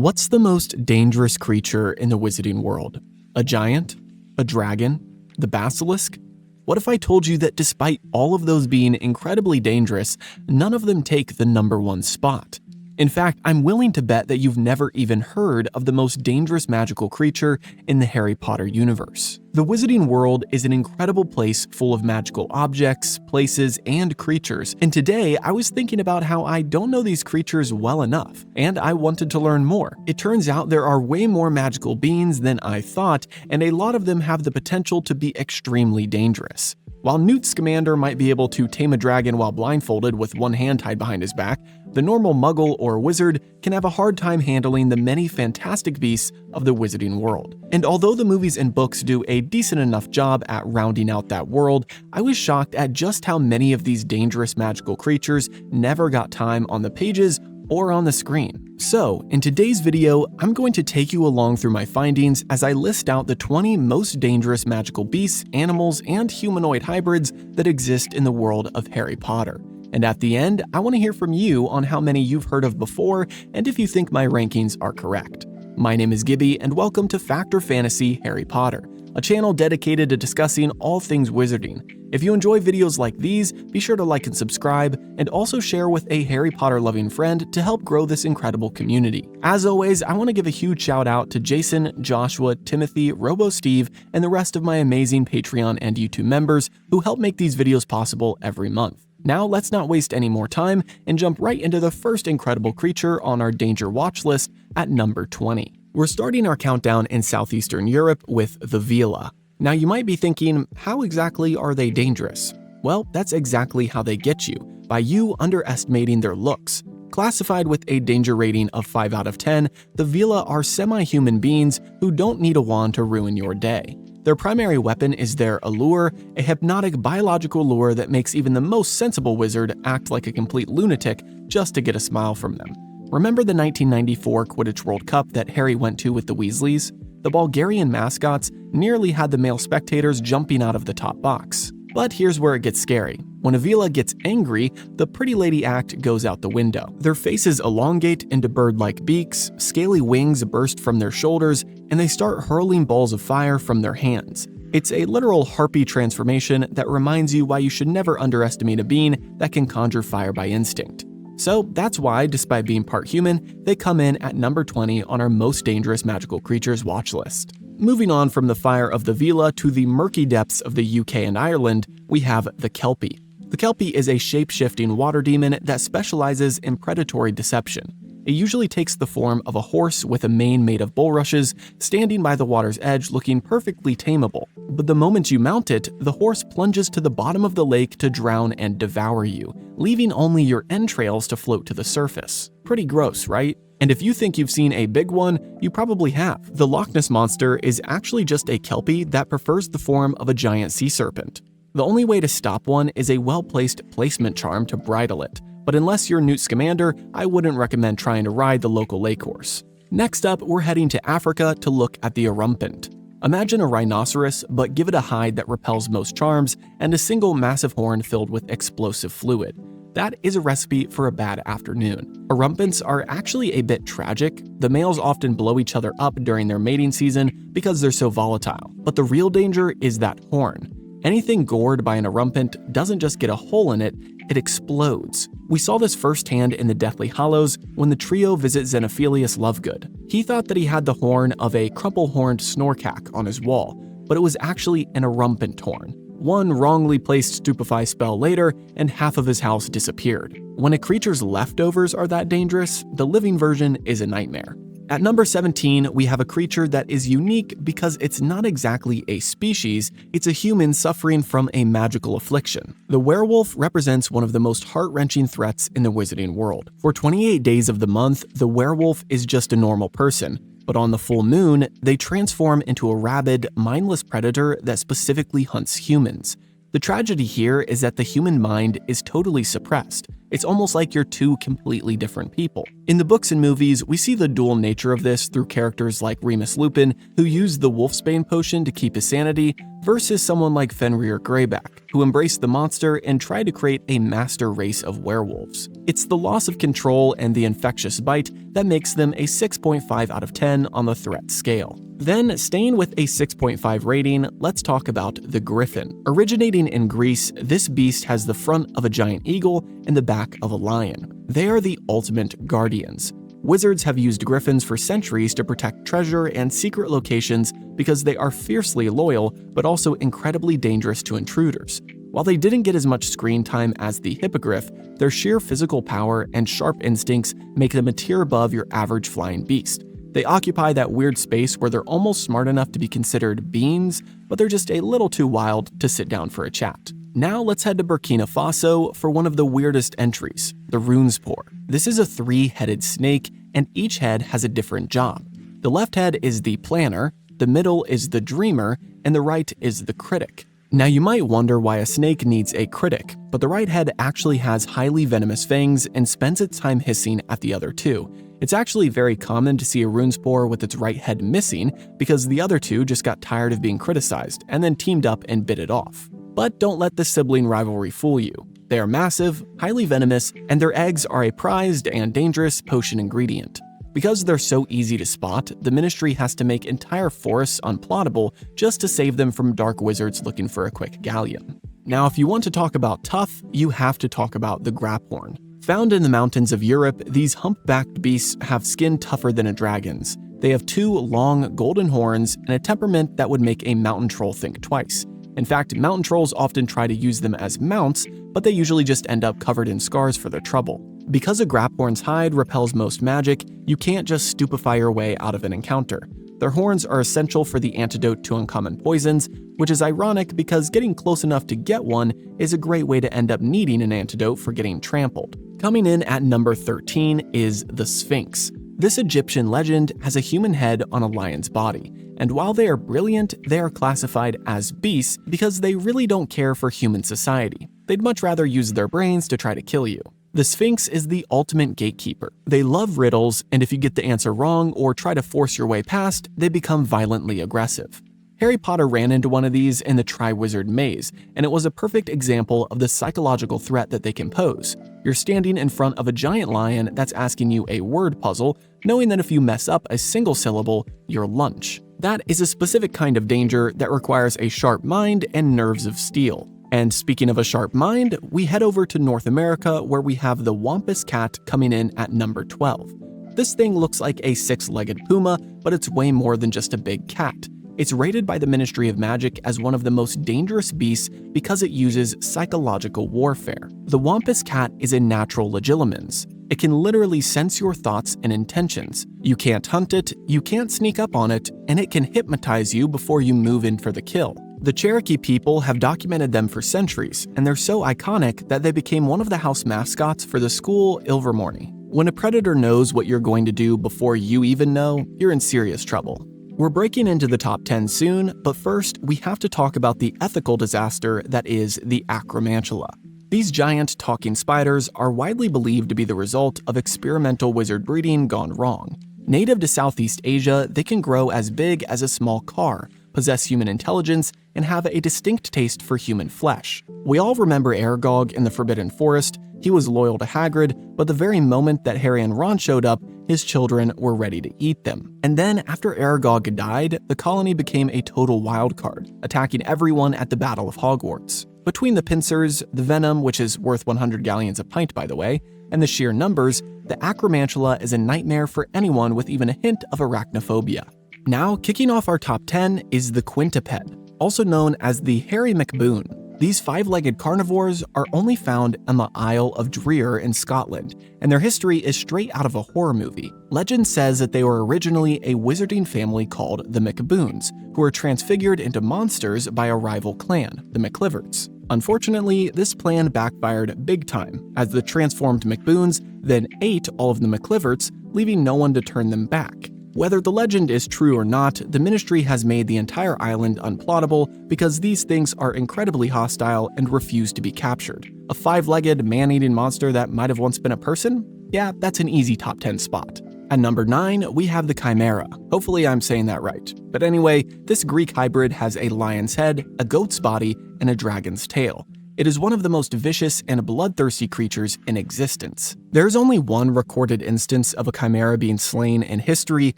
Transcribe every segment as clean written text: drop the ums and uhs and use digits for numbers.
What's the most dangerous creature in the wizarding world? A giant? A dragon? The basilisk? What if I told you that despite all of those being incredibly dangerous, none of them take the #1 spot? In fact, I'm willing to bet that you've never even heard of the most dangerous magical creature in the Harry Potter universe. The wizarding world is an incredible place full of magical objects, places, and creatures, and today I was thinking about how I don't know these creatures well enough, and I wanted to learn more. It turns out there are way more magical beings than I thought, and a lot of them have the potential to be extremely dangerous. While Newt Scamander might be able to tame a dragon while blindfolded with one hand tied behind his back, the normal muggle or wizard can have a hard time handling the many fantastic beasts of the wizarding world. And although the movies and books do a decent enough job at rounding out that world, I was shocked at just how many of these dangerous magical creatures never got time on the pages or on the screen. So, in today's video, I'm going to take you along through my findings as I list out the 20 most dangerous magical beasts, animals, and humanoid hybrids that exist in the world of Harry Potter. And at the end, I want to hear from you on how many you've heard of before and if you think my rankings are correct. My name is Gibby, and welcome to Fact or Fantasy Harry Potter, a channel dedicated to discussing all things wizarding. If you enjoy videos like these, be sure to like and subscribe, and also share with a Harry Potter loving friend to help grow this incredible community. As always, I want to give a huge shout out to Jason, Joshua, Timothy, RoboSteve, and the rest of my amazing Patreon and YouTube members who help make these videos possible every month. Now let's not waste any more time and jump right into the first incredible creature on our danger watch list at number 20. We're starting our countdown in southeastern Europe with the Vila. Now you might be thinking, how exactly are they dangerous? Well, that's exactly how they get you, by you underestimating their looks. Classified with a danger rating of 5 out of 10, the Vila are semi-human beings who don't need a wand to ruin your day. Their primary weapon is their allure, a hypnotic biological lure that makes even the most sensible wizard act like a complete lunatic just to get a smile from them. Remember the 1994 Quidditch World Cup that Harry went to with the Weasleys? The Bulgarian mascots nearly had the male spectators jumping out of the top box. But here's where it gets scary. When a Vila gets angry, the pretty lady act goes out the window. Their faces elongate into bird-like beaks, scaly wings burst from their shoulders, and they start hurling balls of fire from their hands. It's a literal harpy transformation that reminds you why you should never underestimate a being that can conjure fire by instinct. So that's why, despite being part human, they come in at number 20 on our most dangerous magical creatures watch list. Moving on from the fire of the Vila to the murky depths of the UK and Ireland, we have the Kelpie. The Kelpie is a shape-shifting water demon that specializes in predatory deception. It usually takes the form of a horse with a mane made of bulrushes, standing by the water's edge looking perfectly tameable. But the moment you mount it, the horse plunges to the bottom of the lake to drown and devour you, leaving only your entrails to float to the surface. Pretty gross, right? And if you think you've seen a big one, you probably have. The Loch Ness Monster is actually just a Kelpie that prefers the form of a giant sea serpent. The only way to stop one is a well-placed placement charm to bridle it. But unless you're Newt Scamander, I wouldn't recommend trying to ride the local lake horse. Next up, we're heading to Africa to look at the Erumpent. Imagine a rhinoceros, but give it a hide that repels most charms and a single massive horn filled with explosive fluid. That is a recipe for a bad afternoon. Erumpents are actually a bit tragic. The males often blow each other up during their mating season because they're so volatile. But the real danger is that horn. Anything gored by an Erumpent doesn't just get a hole in it, it explodes. We saw this firsthand in the Deathly Hallows when the trio visit Xenophilius Lovegood. He thought that he had the horn of a crumple-horned snorkack on his wall, but it was actually an Erumpent horn. One wrongly placed stupefy spell later, and half of his house disappeared. When a creature's leftovers are that dangerous, the living version is a nightmare. At number 17, we have a creature that is unique because it's not exactly a species, it's a human suffering from a magical affliction. The werewolf represents one of the most heart-wrenching threats in the wizarding world. For 28 days of the month, the werewolf is just a normal person, but on the full moon, they transform into a rabid, mindless predator that specifically hunts humans. The tragedy here is that the human mind is totally suppressed. It's almost like you're two completely different people. In the books and movies, we see the dual nature of this through characters like Remus Lupin, who used the Wolfsbane potion to keep his sanity, versus someone like Fenrir Greyback, who embraced the monster and tried to create a master race of werewolves. It's the loss of control and the infectious bite that makes them a 6.5 out of 10 on the threat scale. Then, staying with a 6.5 rating, let's talk about the Griffin. Originating in Greece, this beast has the front of a giant eagle and the back of a lion. They are the ultimate guardians. Wizards have used griffins for centuries to protect treasure and secret locations because they are fiercely loyal but also incredibly dangerous to intruders. While they didn't get as much screen time as the hippogriff, their sheer physical power and sharp instincts make them a tier above your average flying beast. They occupy that weird space where they're almost smart enough to be considered beings, but they're just a little too wild to sit down for a chat. Now let's head to Burkina Faso for one of the weirdest entries, the Runespoor. This is a 3-headed snake, and each head has a different job. The left head is the planner, the middle is the dreamer, and the right is the critic. Now you might wonder why a snake needs a critic, but the right head actually has highly venomous fangs and spends its time hissing at the other two. It's actually very common to see a Runespoor with its right head missing because the other two just got tired of being criticized and then teamed up and bit it off. But don't let the sibling rivalry fool you. They are massive, highly venomous, and their eggs are a prized and dangerous potion ingredient. Because they're so easy to spot, the Ministry has to make entire forests unplottable just to save them from dark wizards looking for a quick galleon. Now, if you want to talk about tough, you have to talk about the Graphorn. Found in the mountains of Europe, these humpbacked beasts have skin tougher than a dragon's. They have 2 long, golden horns and a temperament that would make a mountain troll think twice. In fact, mountain trolls often try to use them as mounts, but they usually just end up covered in scars for their trouble. Because a Graphorn's hide repels most magic, you can't just stupefy your way out of an encounter. Their horns are essential for the antidote to uncommon poisons, which is ironic because getting close enough to get one is a great way to end up needing an antidote for getting trampled. Coming in at number 13 is the Sphinx. This Egyptian legend has a human head on a lion's body, and while they are brilliant, they are classified as beasts because they really don't care for human society. They'd much rather use their brains to try to kill you. The Sphinx is the ultimate gatekeeper. They love riddles, and if you get the answer wrong or try to force your way past, they become violently aggressive. Harry Potter ran into one of these in the Triwizard Maze, and it was a perfect example of the psychological threat that they can pose. You're standing in front of a giant lion that's asking you a word puzzle, knowing that if you mess up a single syllable, you're lunch. That is a specific kind of danger that requires a sharp mind and nerves of steel. And speaking of a sharp mind, we head over to North America where we have the Wampus cat coming in at number 12. This thing looks like a 6-legged puma, but it's way more than just a big cat. It's rated by the Ministry of Magic as one of the most dangerous beasts because it uses psychological warfare. The Wampus cat is a natural legilimens. It can literally sense your thoughts and intentions. You can't hunt it, you can't sneak up on it, and it can hypnotize you before you move in for the kill. The Cherokee people have documented them for centuries, and they're so iconic that they became one of the house mascots for the school Ilvermorny. When a predator knows what you're going to do before you even know, you're in serious trouble. We're breaking into the top 10 soon, but first, we have to talk about the ethical disaster that is the Acromantula. These giant talking spiders are widely believed to be the result of experimental wizard breeding gone wrong. Native to Southeast Asia, they can grow as big as a small car, possess human intelligence, and have a distinct taste for human flesh. We all remember Aragog in the Forbidden Forest. He was loyal to Hagrid, but the very moment that Harry and Ron showed up, his children were ready to eat them. And then, after Aragog died, the colony became a total wildcard, attacking everyone at the Battle of Hogwarts. Between the pincers, the venom, which is worth 100 galleons a pint by the way, and the sheer numbers, the Acromantula is a nightmare for anyone with even a hint of arachnophobia. Now, kicking off our top 10 is the Quintuped, also known as the hairy McBoon. These 5-legged carnivores are only found on the Isle of Dreer in Scotland, and their history is straight out of a horror movie. Legend says that they were originally a wizarding family called the McBoons, who were transfigured into monsters by a rival clan, the McCliverts. Unfortunately, this plan backfired big time, as the transformed McBoons then ate all of the McCliverts, leaving no one to turn them back. Whether the legend is true or not, the Ministry has made the entire island unplottable because these things are incredibly hostile and refuse to be captured. A 5-legged, man-eating monster that might have once been a person? Yeah, that's an easy top 10 spot. At number 9, we have the Chimera. Hopefully I'm saying that right. But anyway, this Greek hybrid has a lion's head, a goat's body, and a dragon's tail. It is one of the most vicious and bloodthirsty creatures in existence. There is only one recorded instance of a chimera being slain in history,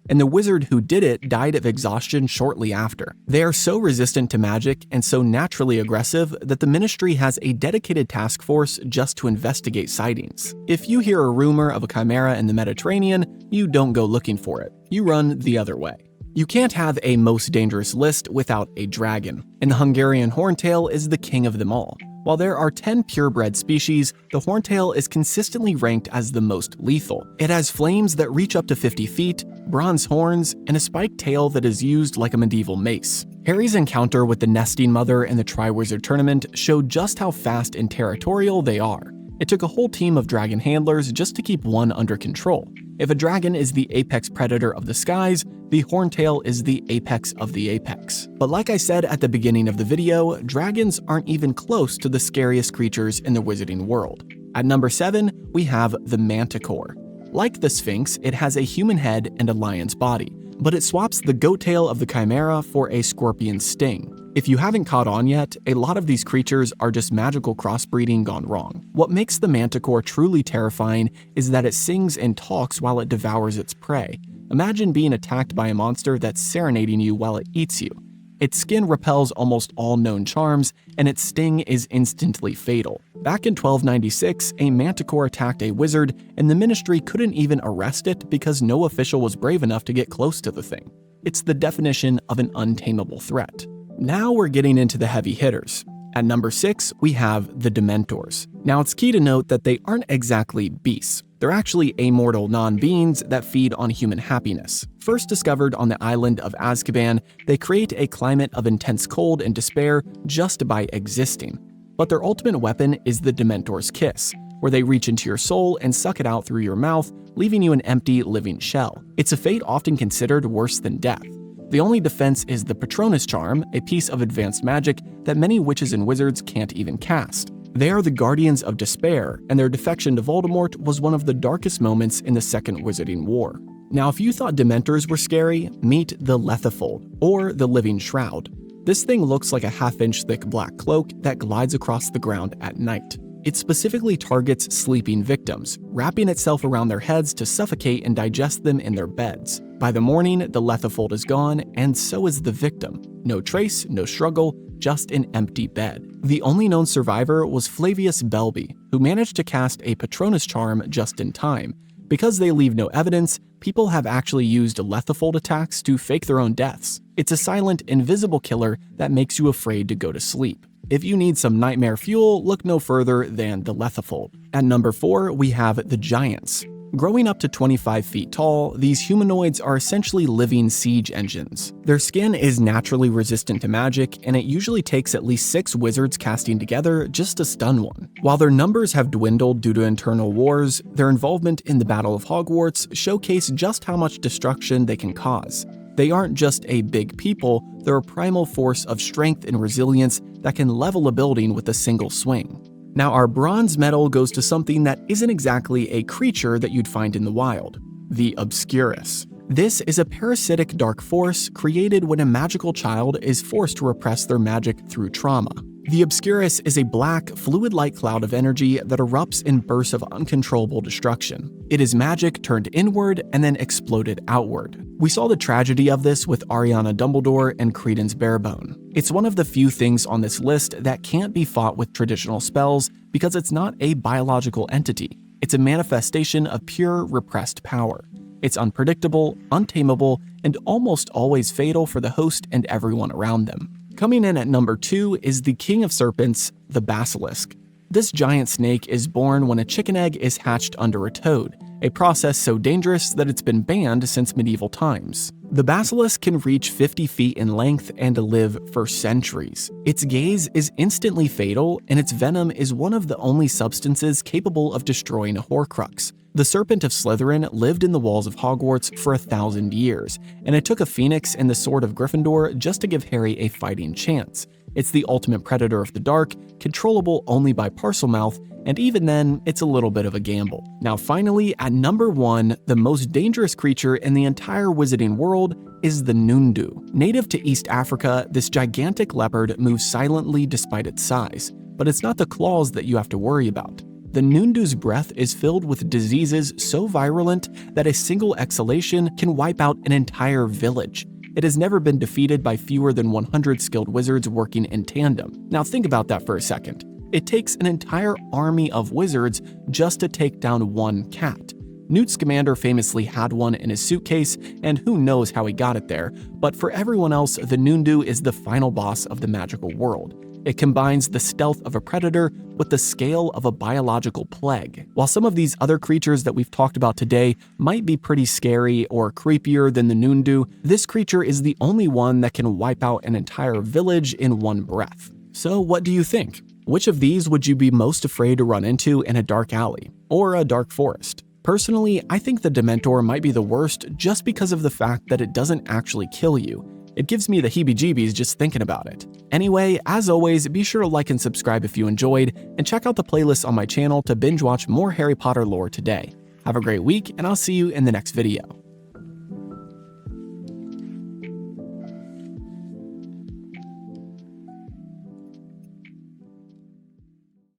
and the wizard who did it died of exhaustion shortly after. They are so resistant to magic and so naturally aggressive that the ministry has a dedicated task force just to investigate sightings. If you hear a rumor of a chimera in the Mediterranean, you don't go looking for it. You run the other way. You can't have a most dangerous list without a dragon, and the Hungarian horntail is the king of them all. While there are 10 purebred species, the horntail is consistently ranked as the most lethal. It has flames that reach up to 50 feet, bronze horns, and a spiked tail that is used like a medieval mace. Harry's encounter with the nesting mother in the Triwizard Tournament showed just how fast and territorial they are. It took a whole team of dragon handlers just to keep one under control. If a dragon is the apex predator of the skies, the horntail is the apex of the apex. But like I said at the beginning of the video, dragons aren't even close to the scariest creatures in the wizarding world. At number 7, we have the Manticore. Like the Sphinx, it has a human head and a lion's body, but it swaps the goat tail of the Chimera for a scorpion sting. If you haven't caught on yet, a lot of these creatures are just magical crossbreeding gone wrong. What makes the Manticore truly terrifying is that it sings and talks while it devours its prey. Imagine being attacked by a monster that's serenading you while it eats you. Its skin repels almost all known charms, and its sting is instantly fatal. Back in 1296, a manticore attacked a wizard, and the ministry couldn't even arrest it because no official was brave enough to get close to the thing. It's the definition of an untamable threat. Now we're getting into the heavy hitters. At number 6, we have the Dementors. Now it's key to note that they aren't exactly beasts. They're actually immortal non-beings that feed on human happiness. First discovered on the island of Azkaban, they create a climate of intense cold and despair just by existing. But their ultimate weapon is the Dementor's kiss, where they reach into your soul and suck it out through your mouth, leaving you an empty, living shell. It's a fate often considered worse than death. The only defense is the Patronus charm, a piece of advanced magic that many witches and wizards can't even cast. They are the guardians of despair, and their defection to Voldemort was one of the darkest moments in the Second Wizarding War. Now, if you thought Dementors were scary, meet the Lethifold, or the Living Shroud. This thing looks like a half-inch thick black cloak that glides across the ground at night. It specifically targets sleeping victims, wrapping itself around their heads to suffocate and digest them in their beds. By the morning, the Lethifold is gone, and so is the victim. No trace, no struggle, just an empty bed. The only known survivor was Flavius Belby, who managed to cast a Patronus charm just in time. Because they leave no evidence, people have actually used Lethifold attacks to fake their own deaths. It's a silent, invisible killer that makes you afraid to go to sleep. If you need some nightmare fuel, look no further than the Lethifold. At number 4, we have the Giants. Growing up to 25 feet tall, these humanoids are essentially living siege engines. Their skin is naturally resistant to magic, and it usually takes at least 6 wizards casting together just to stun one. While their numbers have dwindled due to internal wars, their involvement in the Battle of Hogwarts showcase just how much destruction they can cause. They aren't just a big people, they're a primal force of strength and resilience that can level a building with a single swing. Now, our bronze medal goes to something that isn't exactly a creature that you'd find in the wild, the Obscurus. This is a parasitic dark force created when a magical child is forced to repress their magic through trauma. The Obscurus is a black, fluid-like cloud of energy that erupts in bursts of uncontrollable destruction. It is magic turned inward and then exploded outward. We saw the tragedy of this with Ariana Dumbledore and Credence Barebone. It's one of the few things on this list that can't be fought with traditional spells because it's not a biological entity. It's a manifestation of pure, repressed power. It's unpredictable, untamable, and almost always fatal for the host and everyone around them. Coming in at number 2 is the king of serpents, the basilisk. This giant snake is born when a chicken egg is hatched under a toad, a process so dangerous that it's been banned since medieval times. The basilisk can reach 50 feet in length and live for centuries. Its gaze is instantly fatal, and its venom is one of the only substances capable of destroying a Horcrux. The Serpent of Slytherin lived in the walls of Hogwarts for 1,000 years, and it took a phoenix and the sword of Gryffindor just to give Harry a fighting chance. It's the ultimate predator of the dark, controllable only by Parselmouth, and even then, it's a little bit of a gamble. Now finally, at number 1, the most dangerous creature in the entire wizarding world is the Nundu. Native to East Africa, this gigantic leopard moves silently despite its size, but it's not the claws that you have to worry about. The Nundu's breath is filled with diseases so virulent that a single exhalation can wipe out an entire village. It has never been defeated by fewer than 100 skilled wizards working in tandem. Now think about that for a second. It takes an entire army of wizards just to take down one cat. Newt Scamander famously had one in his suitcase, and who knows how he got it there, but for everyone else, the Nundu is the final boss of the magical world. It combines the stealth of a predator with the scale of a biological plague. While some of these other creatures that we've talked about today might be pretty scary or creepier than the Nundu, this creature is the only one that can wipe out an entire village in one breath. So what do you think? Which of these would you be most afraid to run into in a dark alley or a dark forest? Personally, I think the Dementor might be the worst just because of the fact that it doesn't actually kill you. It gives me the heebie-jeebies just thinking about it. Anyway, as always, be sure to like and subscribe if you enjoyed, and check out the playlist on my channel to binge watch more Harry Potter lore today. Have a great week, and I'll see you in the next video.